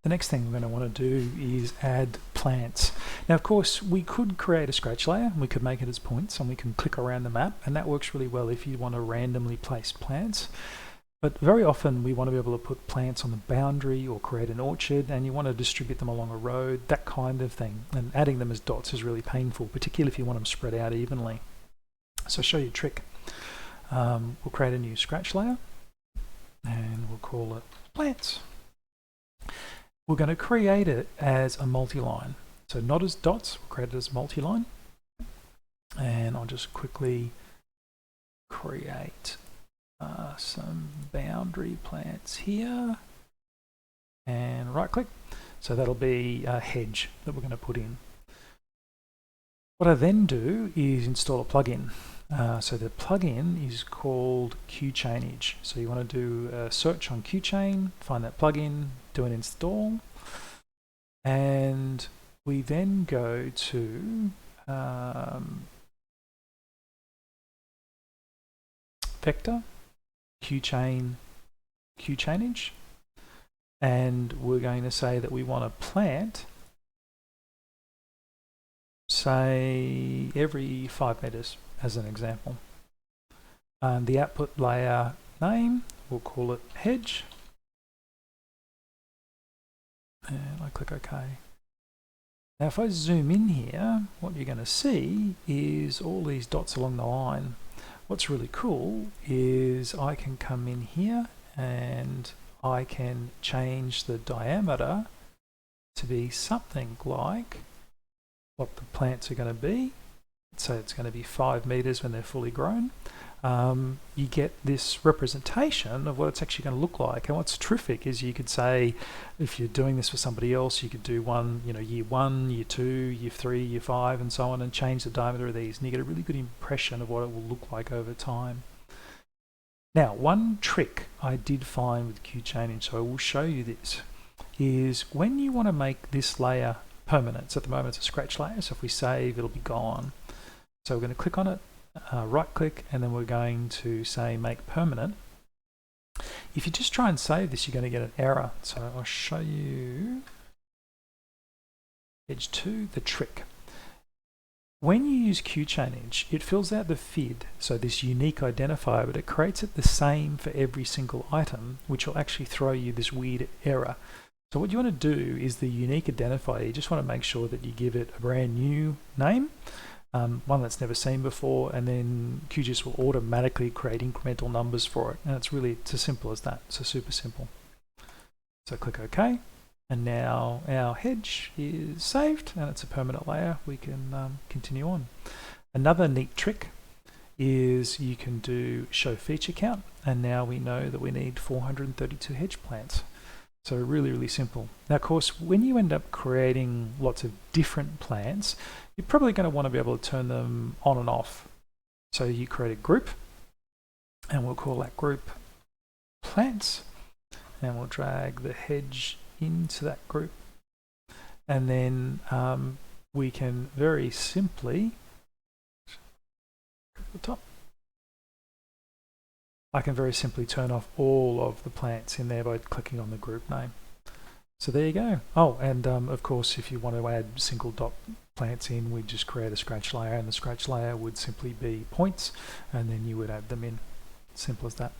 The next thing we're going to want to do is add plants. Now, of course, we could create a scratch layer, and we could make it as points, and we can click around the map, and that works really well if you want to randomly place plants. But very often we want to be able to put plants on the boundary or create an orchard, and you want to distribute them along a road, that kind of thing. And adding them as dots is really painful, particularly if you want them spread out evenly. So I'll show you a trick. We'll create a new scratch layer, and we'll call it plants. We're going to create it as a multi-line. So not as dots, we'll create it as multi-line. And I'll just quickly create some boundary plants here. And right click. So that'll be a hedge that we're going to put in. What I then do is install a plugin. So the plugin is called qchainage. So you want to do a search on qchain, find that plugin, do an install, and we then go to vector qchainage, and we're going to say that we want to plant, say, every 5 meters as an example. The output layer name, we'll call it hedge, and I click OK. Now if I zoom in here, what you're going to see is all these dots along the line. What's really cool is I can come in here and I can change the diameter to be something like what the plants are going to be. So it's going to be 5 meters when they're fully grown. You get this representation of what it's actually going to look like. And what's terrific is you could say, if you're doing this for somebody else, you could do one, year 1, year 2, year 3, year 5, and so on, and change the diameter of these, and you get a really good impression of what it will look like over time. Now, one trick I did find with qchainage, so I will show you this, is when you want to make this layer permanent. So at the moment it's a scratch layer, so if we save, it'll be gone. So we're going to click on it, right click, and then we're going to say make permanent. If you just try and save this, you're going to get an error. So I'll show you Edge 2, the trick. When you use qchainage, it fills out the FID, so this unique identifier, but it creates it the same for every single item, which will actually throw you this weird error. So what you want to do is the unique identifier, you just want to make sure that you give it a brand new name, one that's never seen before, and then QGIS will automatically create incremental numbers for it. And it's as simple as that. So super simple. So click OK. And now our hedge is saved and it's a permanent layer. We can continue on. Another neat trick is you can do show feature count. And now we know that we need 432 hedge plants. So really, really simple. Now, of course, when you end up creating lots of different plants, you're probably going to want to be able to turn them on and off. So you create a group, and we'll call that group plants, and we'll drag the hedge into that group. And then we can very simply, at the top, I can very simply turn off all of the plants in there by clicking on the group name. So there you go. Oh, and of course, if you want to add single dot plants in, we'd just create a scratch layer, and the scratch layer would simply be points, and then you would add them in. Simple as that.